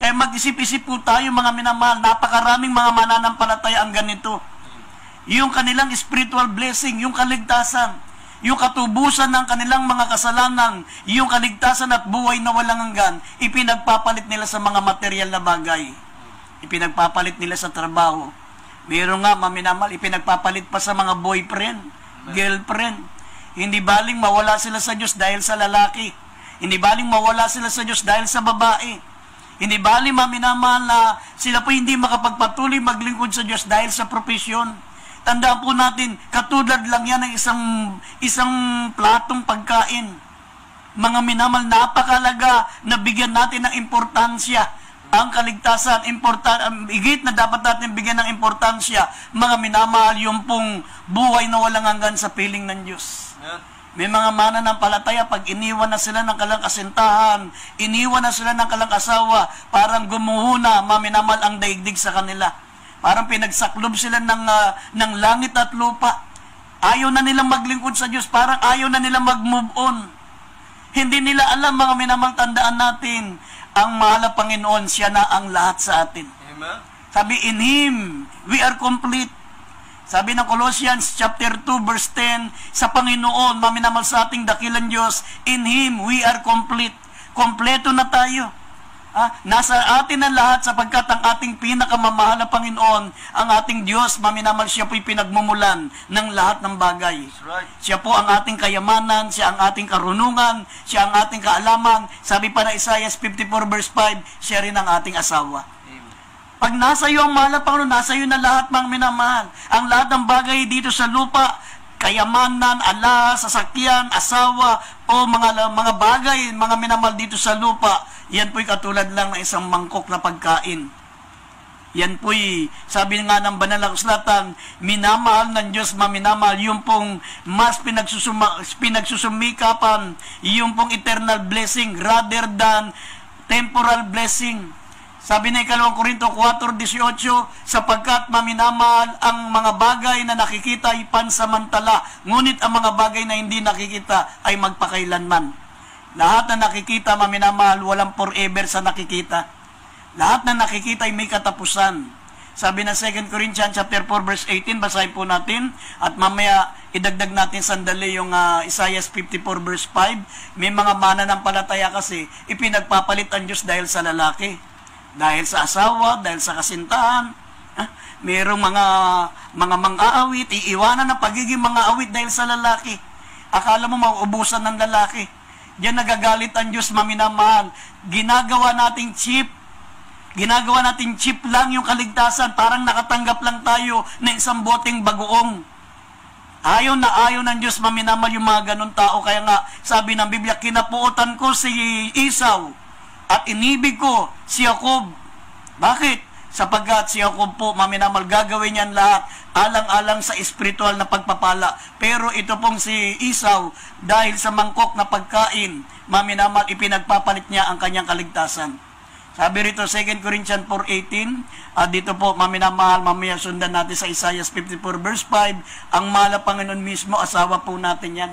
Kaya mag-isip-isip po tayo mga minamahal, napakaraming mga mananampalataya ang ganito. Yung kanilang spiritual blessing, yung kaligtasan, yung katubusan ng kanilang mga kasalanan, yung kaligtasan at buhay na walang hanggan, ipinagpapalit nila sa mga material na bagay. Ipinagpapalit nila sa trabaho. Meron nga, maminamahal, ipinagpapalit pa sa mga boyfriend, girlfriend. Hindi baling mawala sila sa Diyos dahil sa lalaki. Hindi baling mawala sila sa Diyos dahil sa babae. Hindi baling maminamahal na sila po hindi makapagpatuloy maglingkod sa Diyos dahil sa propesyon. Tandaan po natin, katulad lang yan ng isang platong pagkain. Mga minamahal, napakalaga na bigyan natin ng importansya ang kaligtasan, higit na dapat natin bigyan ng importansya, mga minamahal, yung pong buhay na walang hanggan sa piling ng Diyos. May mga mananampalataya, pag iniwan na sila ng kalang kasintahan, iniwan na sila ng kalang asawa, parang gumuhuna, maminamahal, ang daigdig sa kanila. Parang pinagsaklob sila ng langit at lupa. Ayaw na nilang maglingkod sa Diyos, parang ayaw na nilang mag-move on. Hindi nila alam, mga minamahal, tandaan natin, ang mahal na Panginoon, siya na ang lahat sa atin. Amen. Sabi, in Him, we are complete. Sabi ng Colossians chapter 2 verse 10, sa Panginoon, maminamahal sa ating dakilang Diyos, in Him, we are complete. Kompleto na tayo. Nasa atin ang lahat sapagkat ang ating pinakamamahal na Panginoon, ang ating Diyos, maminamahal, siya po'y pinagmumulan ng lahat ng bagay. Right. Siya po ang ating kayamanan, siya ang ating karunungan, siya ang ating kaalaman. Sabi pa na Isaiah 54 verse 5, siya rin ang ating asawa. Amen. Pag nasa iyo ang mahal na Panginoon, nasa iyo na lahat, mga minamahal. Ang lahat ng bagay dito sa lupa, kayamanan, alas, sasakyan, asawa, o mga bagay, mga minamahal dito sa lupa, yan po'y katulad lang ng isang mangkok na pagkain. Yan po'y, sabi nga ng banal na kasulatan, minamahal ng Diyos, maminamahal, yung pong mas pinagsusumikapan, yung pong eternal blessing rather than temporal blessing. Sabi na 2 Korinto 4:18, sapagkat maminamahal ang mga bagay na nakikita ay pansamantala, ngunit ang mga bagay na hindi nakikita ay magpakailanman. Lahat na nakikita, maminamahal, walang forever sa nakikita. Lahat na nakikita ay may katapusan. Sabi na 2 Corinthians chapter 4 verse 18, basahin po natin, at mamaya idagdag natin sandali yung Isaiah 54 verse 5. May mga mananampalataya kasi ipinagpapalit ang Diyos dahil sa lalaki, dahil sa asawa, dahil sa kasintahan. Mayroong mga mang-aawit, iiwanan ng pagiging mga-awit dahil sa lalaki. Akala mo mauubusan ng lalaki. Diyan nagagalit ang Diyos, maminamahal. Ginagawa nating chip lang yung kaligtasan. Parang nakatanggap lang tayo ng isang boteng bagoong. Ayaw ng Diyos, maminamahal, yung mga ganun tao. Kaya nga, sabi ng Biblia, kinapuutan ko si Esau at inibig ko si Jacob. Bakit? Sapagkat si Jacob po, maminamahal, gagawin niyan lahat alang-alang sa espiritual na pagpapala. Pero ito pong si Esau, dahil sa mangkok na pagkain, maminamahal, ipinagpapalit niya ang kanyang kaligtasan. Sabi rito, 2 Corinthians 4:18, dito po, maminamahal, mamaya sundan natin sa Isaiah 54 verse 5, ang mahal na Panginoon mismo, asawa po natin yan.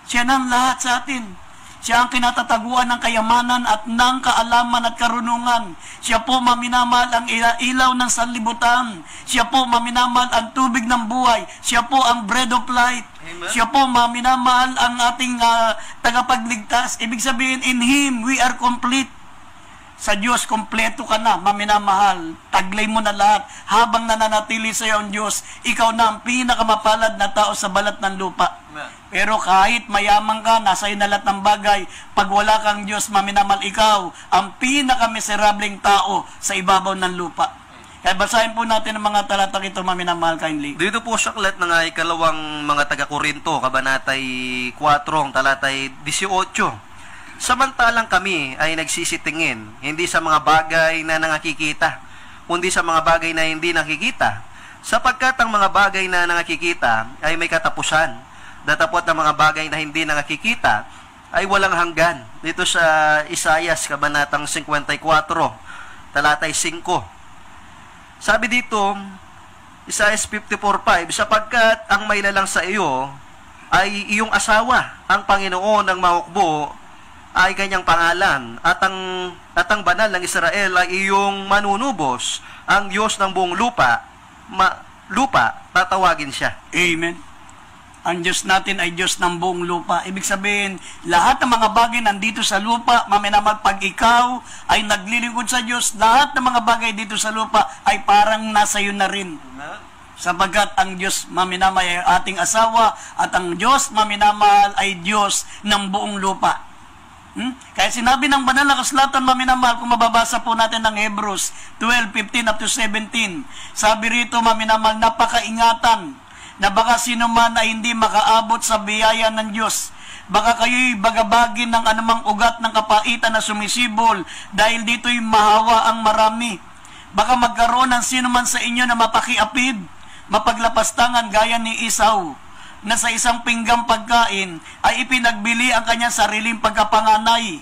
Siya nang lahat sa atin. Siya ang kinatataguan ng kayamanan at ng kaalaman at karunungan. Siya po, maminamahal, ang ilaw ng sanlibutan. Siya po, maminamahal, ang tubig ng buhay. Siya po ang bread of life. Amen. Siya po, maminamahal, ang ating tagapagligtas. Ibig sabihin, in Him, we are complete. Sa Diyos, kompleto ka na, maminamahal. Taglay mo na lahat. Habang nananatili sa iyo ang Diyos, ikaw na ang pinakamapalad na tao sa balat ng lupa. Amen. Pero kahit mayaman ka, nasa iyo na lahat ng bagay, pag wala kang Diyos, maminamahal, ikaw ang pinakamiserableng tao sa ibabaw ng lupa. Kaya basahin po natin ang mga talatang ito, maminamahal, kindly. Dito po sa aklat ng ikalawang mga taga-Korinto, kabanatay 4, talatay 18. Samantalang kami ay nagsisitingin, hindi sa mga bagay na nakikita, kundi sa mga bagay na hindi nakikita. Sapagkat ang mga bagay na nakikita ay may katapusan, datapot ang mga bagay na hindi nakikita ay walang hanggan. Dito sa Isaiah, kabanatang 54, talatay 5. Sabi dito, Isaiah 54:5, sapagkat ang may lalang sa iyo ay iyong asawa, ang Panginoon ng mahukbo ay kanyang pangalan, at ang banal ng Israel ay iyong manunubos, ang Diyos ng buong lupa, tatawagin siya. Amen. Ang Diyos natin ay Diyos ng buong lupa. Ibig sabihin, lahat ng mga bagay nandito sa lupa, maminamag, pag ikaw ay naglilingkod sa Diyos, lahat ng mga bagay dito sa lupa ay parang nasa iyo na rin. Sapagkat ang Diyos maminamahal ay ating asawa, at ang Diyos maminamahal ay Diyos ng buong lupa. Kaya sinabi ng banal na kasulatan, maminamahal, kung mababasa po natin ng Hebrews 12:15 up to 17, sabi rito, maminamahal, napakaingatan na baka sino man ay hindi makaabot sa biyaya ng Diyos. Baka kayo'y bagabagin ng anumang ugat ng kapaitan na sumisibol, dahil dito'y mahawa ang marami. Baka magkaroon ng sino man sa inyo na mapakiapid, mapaglapastangan gaya ni Esau, na sa isang pinggang pagkain ay ipinagbili ang kanyang sariling pagkapanganay.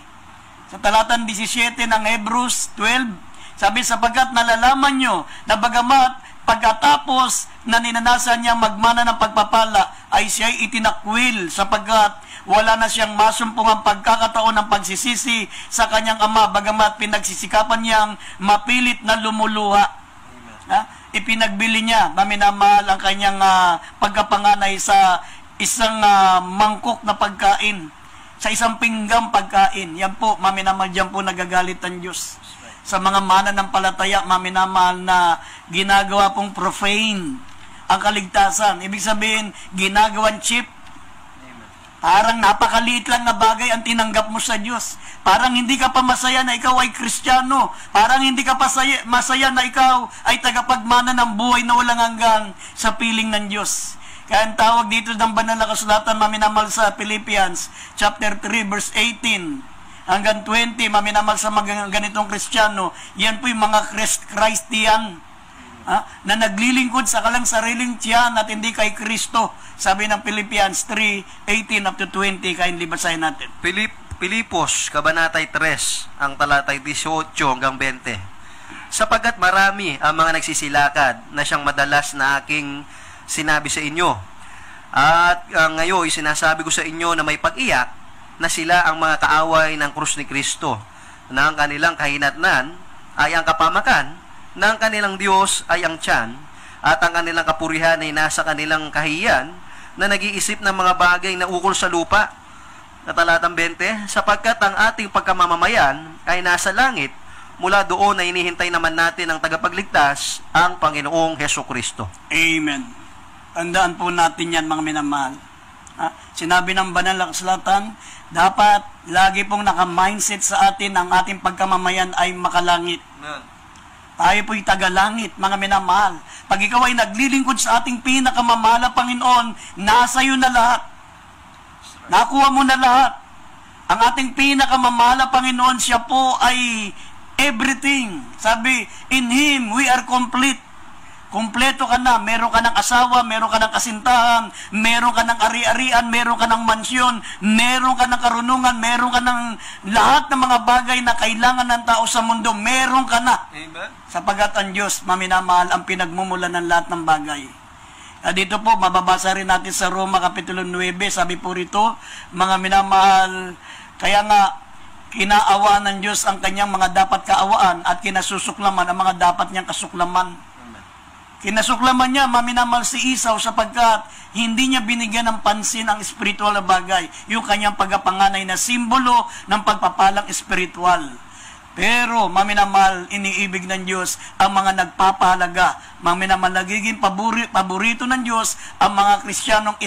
Sa talatan 17 ng Hebrews 12, sabi, sapagkat nalalaman nyo na bagamat pagkatapos na ninanasan niya magmana ng pagpapala, ay siya'y itinakwil, sapagkat wala na siyang masumpungang pagkakataon ng pagsisisi sa kanyang ama, bagamat pinagsisikapan niyang mapilit na lumuluha. Ipinagbili niya, maminamahal, ang kanyang pagkapanganay sa isang mangkok na pagkain, sa isang pinggang pagkain. Yan po, maminamahal, diyan po nagagalit ang Diyos sa mga mananampalataya, maminamahal, na ginagawa pong profane ang kaligtasan. Ibig sabihin, ginagawan cheap. Parang napakaliit lang na bagay ang tinanggap mo sa Diyos. Parang hindi ka pa masaya na ikaw ay Kristiyano. Parang hindi ka pa masaya na ikaw ay tagapagmana ng buhay na walang hanggan sa piling ng Diyos. Kaya ang tawag dito ng banal na kasulatan, maminamahal, sa Philippians chapter 3 verse 18 hanggang 20, maminamahal, sa mga ganitong Kristiyano, yan po yung mga Christian, na naglilingkod sa kalang sariling tiyan at hindi kay Kristo. Sabi ng Philippians 3:18 up to 20, kindly basahin natin. Pilipos, Kabanatay 3, ang talatay 18 hanggang 20. Sapagkat marami ang mga nagsisilakad na siyang madalas na aking sinabi sa inyo. At ngayon, sinasabi ko sa inyo na may pag-iyak, na sila ang mga kaaway ng krus ni Kristo, na ang kanilang kahinatnan ay ang kapamakan, na ang kanilang Diyos ay ang tiyan, at ang kanilang kapurihan ay nasa kanilang kahiyan, na nag-iisip ng mga bagay na ukol sa lupa. Talatang 20, sapagkat ang ating pagkamamamayan ay nasa langit, mula doon ay inihintay naman natin ang tagapagligtas, ang Panginoong Hesukristo. Amen. Tandaan po natin yan, mga minamahal. Sinabi ng banal na kasulatan, dapat lagi pong naka-mindset sa atin, ang ating pagkamamayan ay makalangit. Tayo po'y tagalangit, mga minamahal. Pag ikaw ay naglilingkod sa ating pinakamamahal na Panginoon, nasa iyo na lahat. Nakuha mo na lahat. Ang ating pinakamamahal na Panginoon, siya po ay everything. Sabi, in Him we are complete. Kompleto ka na, meron ka ng asawa, meron ka ng kasintahan, meron ka ng ari-arian, meron ka ng mansyon, meron ka ng karunungan, meron ka ng lahat ng mga bagay na kailangan ng tao sa mundo, meron ka na. Amen. Sapagat ang Diyos, maminamahal, ang pinagmumulan ng lahat ng bagay. Dito po, mababasa rin natin sa Roma Kapitulo 9, sabi po rito, mga minamahal, kaya nga, kinaawaan ng Diyos ang kanyang mga dapat kaawaan at kinasusuklaman ang mga dapat niyang kasuklaman. Kinasuklaman niya, maminamahal, si Esau, sapagkat hindi niya binigyan ng pansin ang spiritual na bagay, yung kanyang pagkapanganay na simbolo ng pagpapalang spiritual. Pero, maminamahal, iniibig ng Diyos ang mga nagpapahalaga. Maminamahal, nagiging paborito ng Diyos ang mga Kristiyanong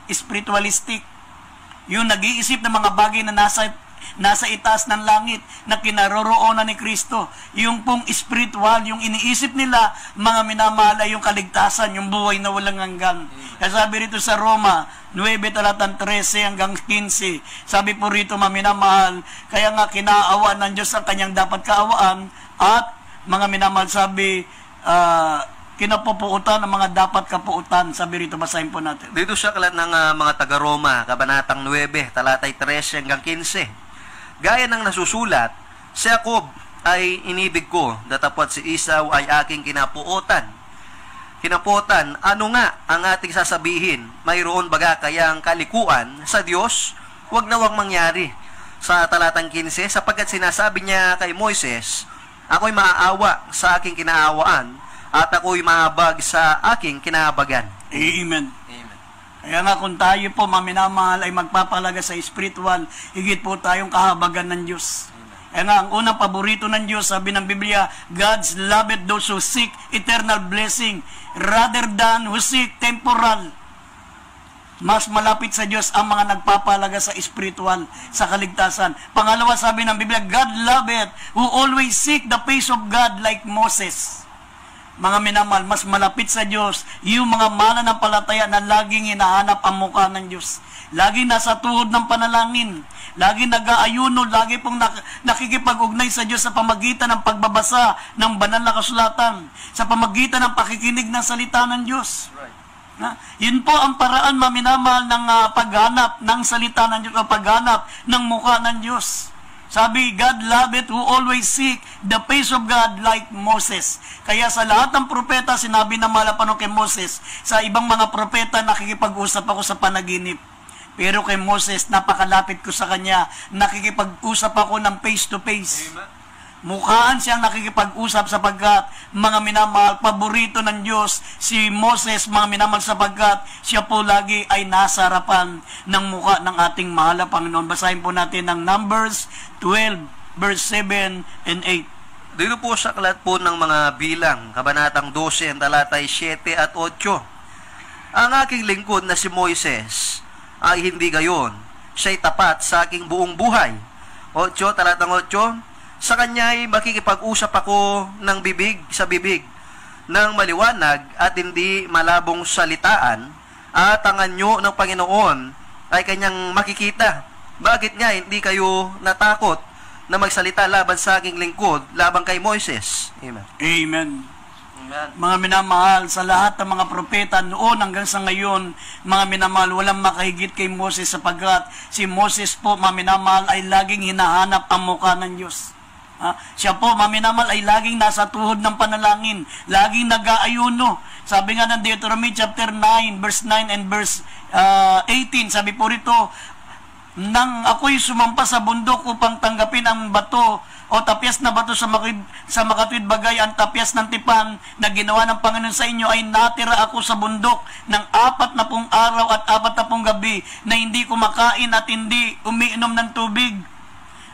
spiritualistic. Yung nag-iisip ng mga bagay na nasa itaas ng langit, na kinaroroonan ni Kristo. Yung pong spiritual, yung iniisip nila, mga minamahal, ay yung kaligtasan, yung buhay na walang hanggan. Kaya sabi rito sa Roma 9, talatang 13 hanggang 15, sabi po rito, maminamahal, kaya nga kinaawaan ng Diyos ang kanyang dapat kaawaan, at mga minamahal, sabi, kinapupuutan ang mga dapat kapuutan. Sabi rito, basahin po natin. Dito sa kalat ng mga taga-Roma, Kabanatang 9, talatay 13 hanggang 15. Gaya ng nasusulat, si Jacob ay inibig ko, datapwat si Esau ay aking kinapuotan. Kinapuotan, ano nga ang ating sasabihin? Mayroon baga kayang kalikuan sa Diyos? Huwag na huwag mangyari. sa talatang 15, sapagkat sinasabi niya kay Moises, ako'y maaawa sa aking kinaawaan at ako'y mahabag sa aking kinahabagan. Amen. Amen. Kaya nga kung tayo po, maminamahal, ay magpapalaga sa spiritual, higit po tayong kahabagan ng Diyos. Kaya nga, ang unang paborito ng Diyos, sabi ng Biblia, God's loveth those who seek eternal blessing rather than who seek temporal. Mas malapit sa Diyos ang mga nagpapalaga sa spiritual, sa kaligtasan. Pangalawa, sabi ng Biblia, God loveth who always seek the face of God like Moses. Mga minamahal, mas malapit sa Diyos yung mga mananampalataya na laging hinahanap ang mukha ng Diyos. Laging nasa tuhod ng panalangin. Laging nag-aayuno, lagi pong nakikipag-ugnay sa Diyos sa pamagitan ng pagbabasa ng banal na kasulatan, sa pamagitan ng pakikinig ng salita ng Diyos. Yun po ang paraan, maminamahal, ng paghanap ng salita ng Diyos, o paghanap ng mukha ng Diyos. Sabi, God loveth who always seek the face of God like Moses. Kaya sa lahat ng propeta, sinabi na malapano kay Moses, sa ibang mga propeta, nakikipag-usap ako sa panaginip. Pero kay Moses, napakalapit ko sa kanya, nakikipag-usap ako ng face to face. Amen. Mukhaan siyang nakikipag-usap sapagkat, mga minamahal, paborito ng Diyos si Moses, mga minamahal, sapagkat siya po lagi ay nasa harapan ng mukha ng ating mahal na Panginoon. Basahin po natin ang Numbers 12, verse 7 and 8. Dito po sa aklat po ng mga bilang, kabanatang 12, talatay 7 at 8. Ang aking lingkod na si Moises ay hindi gayon. Siya'y tapat sa aking buong buhay. 8, talatang 8. Sa kanya ay makikipag-usap ako ng bibig sa bibig, ng maliwanag at hindi malabong salitaan, at ang anyo ng Panginoon ay kanyang makikita. Bakit nga hindi kayo natakot na magsalita laban sa aking lingkod, laban kay Moises? Amen. Amen. Amen. Mga minamahal, sa lahat ng mga propeta noon hanggang sa ngayon, mga minamahal, walang makahigit kay Moses, sapagkat si Moses po, mga minamahal, ay laging hinahanap ang mukha ng Diyos. Siya po, maminamal, ay laging nasa tuhod ng panalangin, laging nag-aayuno. Sabi nga ng Deuteronomy chapter 9, verse 9 and verse 18, sabi po rito, nang ako'y sumampa sa bundok upang tanggapin ang bato o tapyas na bato sa makatwid bagay, ang tapyas ng tipan na ginawa ng Panginoon sa inyo, ay natira ako sa bundok ng 40 araw at 40 gabi na hindi kumakain at hindi umiinom ng tubig.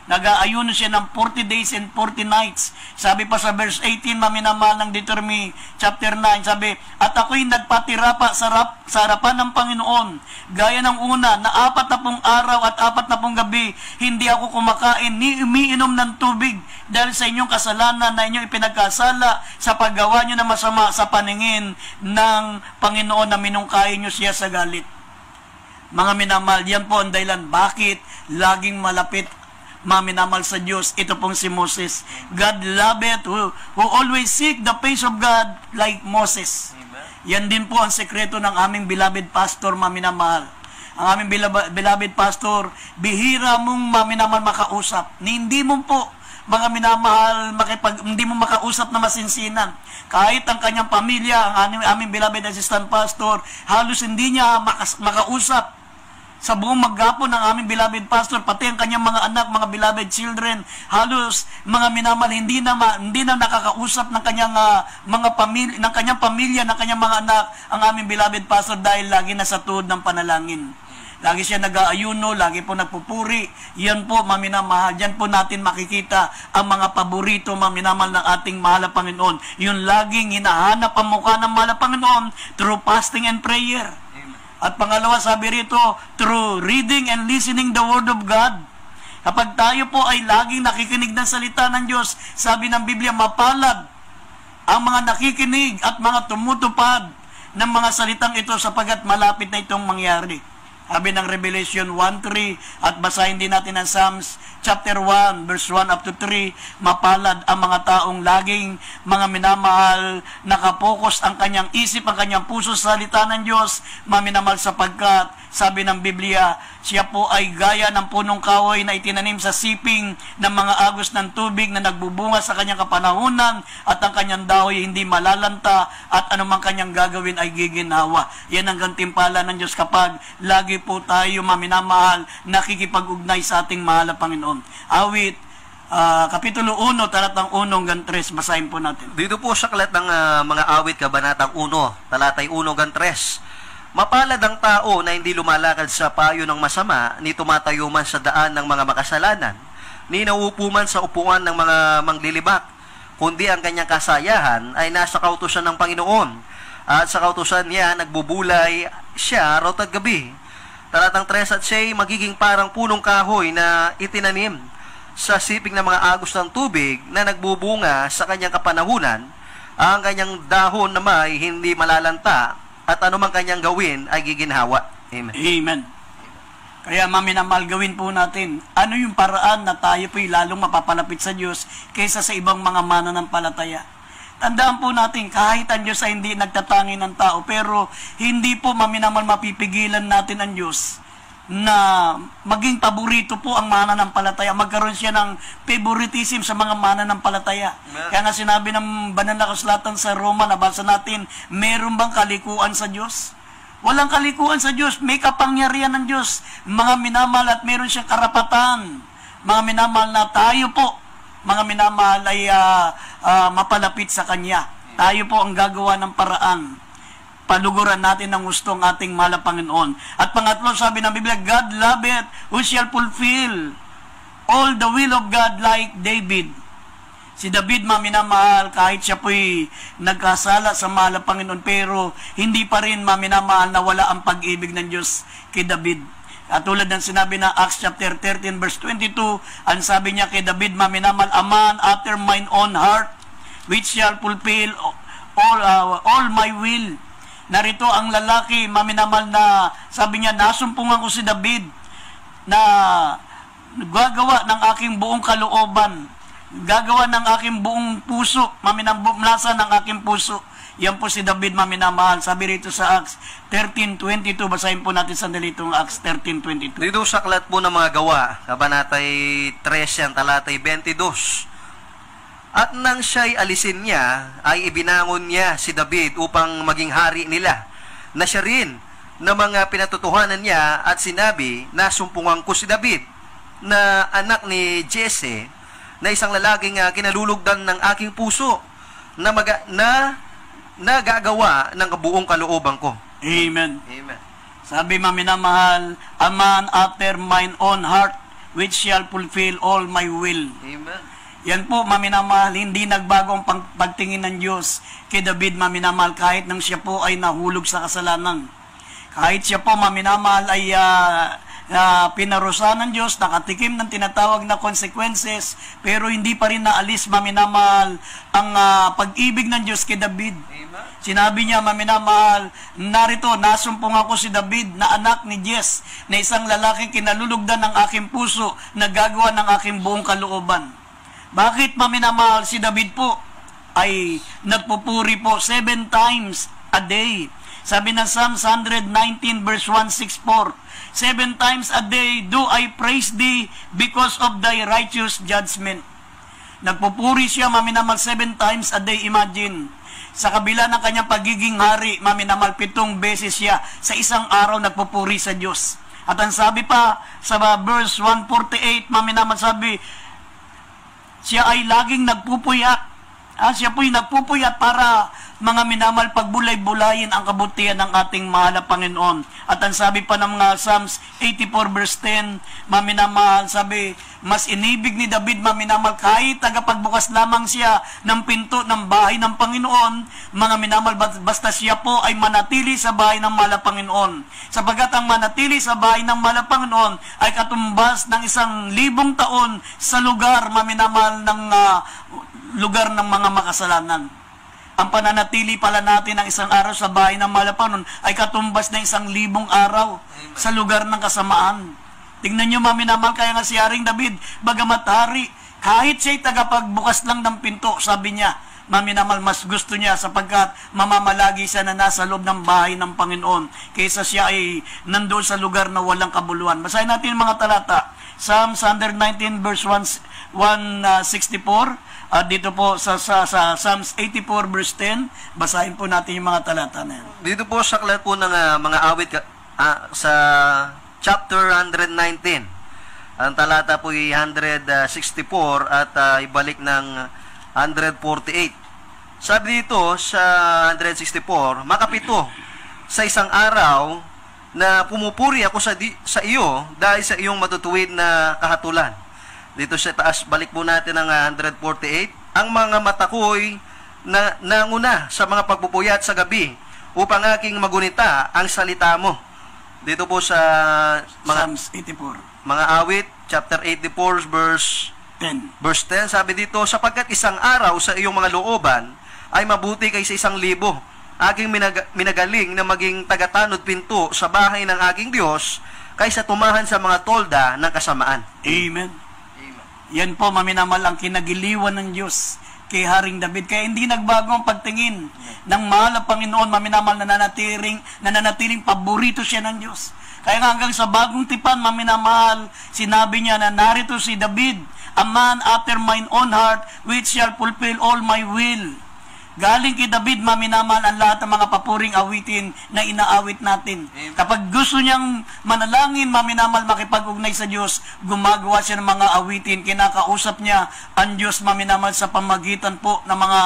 Nag-aayuno siya ng 40 days and 40 nights. Sabi pa sa verse 18, maminamahal ng Deuteronomy chapter 9, sabi, at ako'y nagpatira pa sa harapan ng Panginoon, gaya ng una, na 40 araw at 40 gabi, hindi ako kumakain ni umiinom ng tubig, dahil sa inyong kasalanan na inyong ipinagkasala sa paggawa nyo na masama sa paningin ng Panginoon, na minungkahin nyo siya sa galit. Mga minamahal, yan po ang dahilan bakit laging malapit maminamal sa Diyos, ito pong si Moses. God loveth who always seek the face of God like Moses. Amen. Yan din po ang sekreto ng aming beloved pastor, maminamahal. Ang aming beloved pastor, bihira mong maminamal makausap. Hindi mo po, mga minamahal, hindi mo makausap na masinsinan. Kahit ang kanyang pamilya, ang aming beloved assistant pastor, halos hindi niya makausap. Sa buong maghapon ng aming beloved pastor, pati ang kanyang mga anak, mga beloved children, halos mga minamal, hindi na nakakausap ng kanyang mga pamilya, ng kanyang pamilya, ng kanyang mga anak, ang aming beloved pastor, dahil lagi nasa tuhod ng panalangin. Lagi siya nag-aayuno, lagi po nagpupuri. Yan po, maminamahal, yan po natin makikita ang mga paborito, maminamal, ng ating mahal na Panginoon. Yung laging hinahanap ang mukha ng mahal na Panginoon through fasting and prayer. At pangalawa, sabi rito, through reading and listening the Word of God. Kapag tayo po ay laging nakikinig ng salita ng Diyos, sabi ng Biblia, mapalad ang mga nakikinig at mga tumutupad ng mga salitang ito, sapagkat malapit na itong mangyari. Sabi ng Revelation 1:3, at basahin din natin ang Psalms chapter 1, verse 1 up to 3, mapalad ang mga taong laging, mga minamahal, nakapokus ang kanyang isip, ang kanyang puso sa salita ng Diyos, maminamahal, sapagkat, sabi ng Biblia, siya po ay gaya ng punong kahoy na itinanim sa siping ng mga agos ng tubig na nagbubunga sa kanyang kapanahunan, at ang kanyang dahon hindi malalanta, at anumang kanyang gagawin ay giginawa. Yan ang gantimpala ng Diyos kapag lagi palagi po tayo, maminamahal, nakikipag-ugnay sa ating mahal na Panginoon. Awit, Kapitulo 1, talatang 1 hanggang 3, basahin po natin. Dito po sa aklat ng mga awit, kabanatang 1, talatay 1 hanggang 3. Mapalad ang tao na hindi lumalakad sa payo ng masama, ni tumatayo man sa daan ng mga makasalanan, ni nauupo man sa upuan ng mga manglilibak, kundi ang kanyang kasayahan ay nasa kautusan ng Panginoon. At sa kautusan niya, nagbubulay siya araw at gabi. Talatang 3, at siya'y magiging parang punong kahoy na itinanim sa sipig ng mga agos ng tubig na nagbubunga sa kanyang kapanahunan. Ang kanyang dahon na may hindi malalanta at anumang kanyang gawin ay giginhawa. Amen. Amen. Kaya maminamahal, gawin po natin. Ano yung paraan na tayo po'y lalong mapapalapit sa Diyos kaysa sa ibang mga mananampalataya? Tandaan po natin, kahit ang Diyos ay hindi nagtatangi ng tao, pero hindi po maminamahal mapipigilan natin ang Diyos na maging paborito po ang mananampalataya. Magkaroon siya ng favoritism sa mga mananampalataya. Kaya nga sinabi ng banal na kasulatan sa Roma, nabasa natin, meron bang kalikuan sa Diyos? Walang kalikuan sa Diyos. May kapangyarihan ng Diyos. Mga minamahal, at meron siyang karapatan. Mga minamahal, na tayo po, mga minamahal, ay mapalapit sa Kanya. Tayo po ang gagawa ng paraan. Paluguran natin ang gusto ng ating mahal na Panginoon. At pangatlo, sabi ng Biblia, God loveth who shall fulfill all the will of God like David. Si David, maminamahal, kahit siya po'y nagkasala sa mahal na Panginoon, pero hindi pa rin maminamahal na wala ang pag-ibig ng Diyos kay David. At tulad ng sinabi na Acts chapter 13 verse 22, ang sabi niya kay David, maminamahal, a man after mine own heart, which shall fulfill all my will. Narito ang lalaki, maminamahal, na sabi niya, nasumpungan ko si David na gagawa ng aking buong kalooban, gagawa ng aking buong puso, maminamlasa ng aking puso. Yan po si David, maminamahal. Sabi rito sa Acts 13:22, basahin po natin sandali itong Acts 13:22. Dito sa aklat po ng mga gawa, kabanatay 13, talatay 22. At nang siya'y alisin niya, ay ibinangon niya si David upang maging hari nila, na siya rin na mga pinatutuhanan niya, at sinabi, nasumpungan ko si David, na anak ni Jesse, na isang lalaking kinalulugdan ng aking puso, na gagawa ng buong kalooban ko. Amen. Amen. Sabi, maminamahal, a man after mine own heart, which shall fulfill all my will. Amen. Yan po, maminamahal, hindi nagbago ang pagtingin ng Diyos kay David, maminamahal, kahit nang siya po ay nahulog sa kasalanan. Kahit siya po, maminamahal, ay pinarusahan ng Diyos, nakatikim ng tinatawag na consequences, pero hindi pa rin naalis, maminamahal, ang pag-ibig ng Diyos kay David. Amen. Sinabi niya, maminamahal, narito, nasumpong ako si David, na anak ni Jesse, na isang lalaking kinalulugdan ng aking puso, na gagawa ng aking buong kalooban. Bakit, maminamahal, si David po ay nagpupuri po 7 times a day? Sabi ng Psalms 119 verse 164, 7 times a day do I praise thee because of thy righteous judgment. Nagpupuri siya, maminamahal, 7 times a day. Imagine, sa kabila ng kanyang pagiging hari, maminamahal, 7 beses siya sa isang araw nagpupuri sa Diyos. At ang sabi pa sa verse 148, maminamahal, sabi, siya ay laging nagpupuyat. Siya po'y nagpupuyat para, mga minamal, pagbulay-bulayin ang kabutihan ng ating mahal na Panginoon. At ang sabi pa ng mga Psalms 84 verse 10, maminamahal, sabi, mas inibig ni David, maminamahal, kahit tagapagbukas lamang siya ng pinto ng bahay ng Panginoon, mga minamal, basta siya po ay manatili sa bahay ng mahal na Panginoon. Sapagat ang manatili sa bahay ng mahal na Panginoon ay katumbas ng 1,000 taon sa lugar, maminamahal, ng lugar ng mga makasalanan. Ang pananatili pala natin ng 1 araw sa bahay ng mahal na Panginoon ay katumbas ng 1,000 araw sa lugar ng kasamaan. Tingnan nyo, maminamahal, kaya nga si Haring David, bagamat hari, kahit siya'y tagapagbukas lang ng pinto, sabi niya, maminamahal, mas gusto niya sapagkat mamamalagi siya na nasa loob ng bahay ng Panginoon kaysa siya ay nandoon sa lugar na walang kabuluhan. Basahin natin mga talata. Psalms 119 verse 164. Dito po sa Psalms 84 verse 10, basahin po natin yung mga talata na yan. Dito po sa aklat po ng mga awit, sa chapter 119. Ang talata po ay 164 at ibalik ng 148. Sabi dito sa 164, makapito sa isang araw na pumupuri ako sa iyo dahil sa iyong matutuwid na kahatulan. Dito sa taas, balik po natin ang 148. Ang mga mata ko'y nanguna sa mga pagpupuyat sa gabi upang aking magunita ang salita mo. Dito po sa Psalms 84. mga awit, chapter 84, verse 10. 10, sabi dito, sapagkat isang araw sa iyong mga looban ay mabuti kaysa 1,000. Aking minagaling na maging tagatanod pinto sa bahay ng aking Diyos kaysa tumahan sa mga tolda ng kasamaan. Amen. Yan po, maminamal ang kinagiliwan ng Diyos kay Haring David. Kaya hindi nagbago ang pagtingin ng mahal na Panginoon, maminamal na nananatiling paborito siya ng Diyos. Kaya nga hanggang sa bagong tipan, maminamahal, sinabi niya na narito si David, a man after mine own heart, which shall fulfill all my will. Galing kay David, maminamahal, ang lahat ng mga papuring awitin na inaawit natin. Amen. Kapag gusto niyang manalangin, maminamahal, makipag-ugnay sa Diyos, gumagawa siya ng mga awitin, kinakausap niya ang Diyos, maminamahal, sa pamagitan po ng mga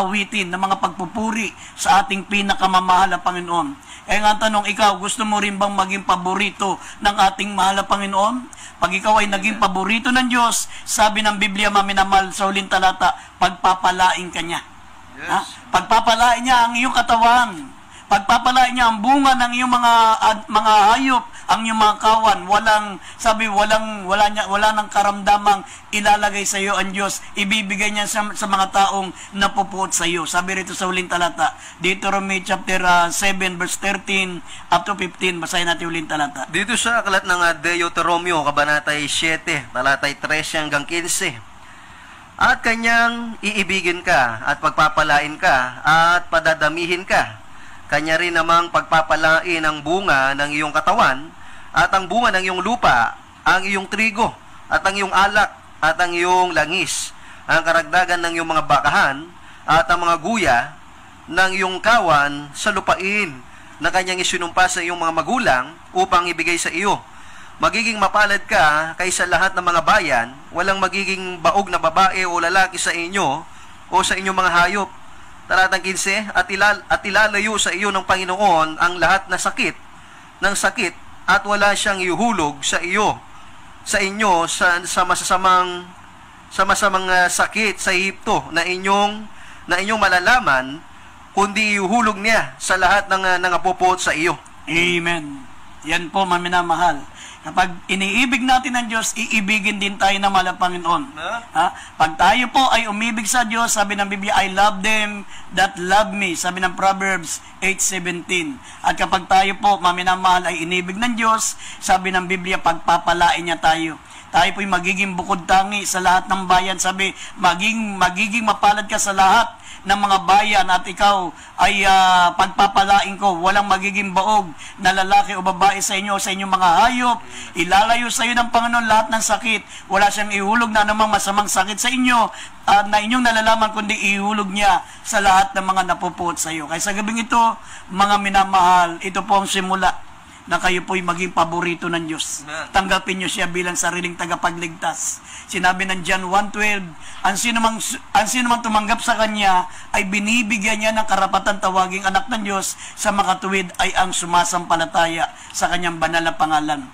awitin, ng mga pagpupuri sa ating pinakamamahal na Panginoon. Kaya nga tanong, ikaw, gusto mo rin bang maging paborito ng ating mahal na Panginoon? Pag ikaw ay naging paborito ng Diyos, sabi ng Biblia, maminamal, sa huling talata, pagpapalain ka niya. Yes. Ha? Pagpapalain niya ang iyong katawan. Pagpapalain niya ang bunga ng iyong mga hayop, ang iyong mga kawan. Wala nang karamdamang ilalagay sa iyo ang Diyos. Ibibigay niya sa mga taong napupuot sa iyo. Sabi rito sa huling talata, Deuteronomy chapter 7 verse 13 up to 15. Basahin natin huling talata. Dito sa aklat ng Deuteronomio, kabanatay 7, talatay 13 hanggang 15. At kanyang iibigin ka at pagpapalain ka at padadamihin ka. Kanya rin namang pagpapalain ang bunga ng iyong katawan at ang bunga ng iyong lupa, ang iyong trigo at ang iyong alak at ang iyong langis, ang karagdagan ng iyong mga bakahan at ang mga guya ng iyong kawan sa lupain na kanyang isinumpa sa iyong mga magulang upang ibigay sa iyo. Magiging mapalad ka kaysa lahat ng mga bayan, walang magiging baog na babae o lalaki sa inyo o sa inyong mga hayop. Talatang 15, at ilalayo sa iyo ng Panginoon ang lahat ng sakit at wala siyang ihuhulog sa inyo sa masasamang sakit sa Ehipto na inyong malalaman, kundi ihuhulog niya sa lahat ng nangapupuot sa iyo. Amen. Yan po, maminamahal. Kapag iniibig natin ang Diyos, iibigin din tayo ng mahal na Panginoon. Ha? Pag tayo po ay umibig sa Diyos, sabi ng Biblia, I love them that love me. Sabi ng Proverbs 8:17. At kapag tayo po, maminamahal, ay inibig ng Diyos, sabi ng Biblia, pagpapalain niya tayo. Tayo po'y magiging bukod tangi sa lahat ng bayan. Sabi, magiging mapalad ka sa lahat ng mga bayan at ikaw ay pagpapalain ko. Walang magiging baog na lalaki o babae sa inyo o sa inyong mga hayop. Ilalayo sa iyo ng Panginoon lahat ng sakit. Wala siyang ihulog na anumang masamang sakit sa inyo na inyong nalalaman, kundi ihulog niya sa lahat ng mga napupuot sa iyo. Kaya sa gabing ito, mga minamahal, ito po ang simula na kayo po'y maging paborito ng Diyos. Tanggapin niyo siya bilang sariling tagapagligtas. Sinabi ng John 1:12, ang sino mang tumanggap sa Kanya ay binibigyan niya ng karapatan tawaging anak ng Diyos, sa makatuwid ay ang sumasampalataya sa Kanyang banal na pangalan.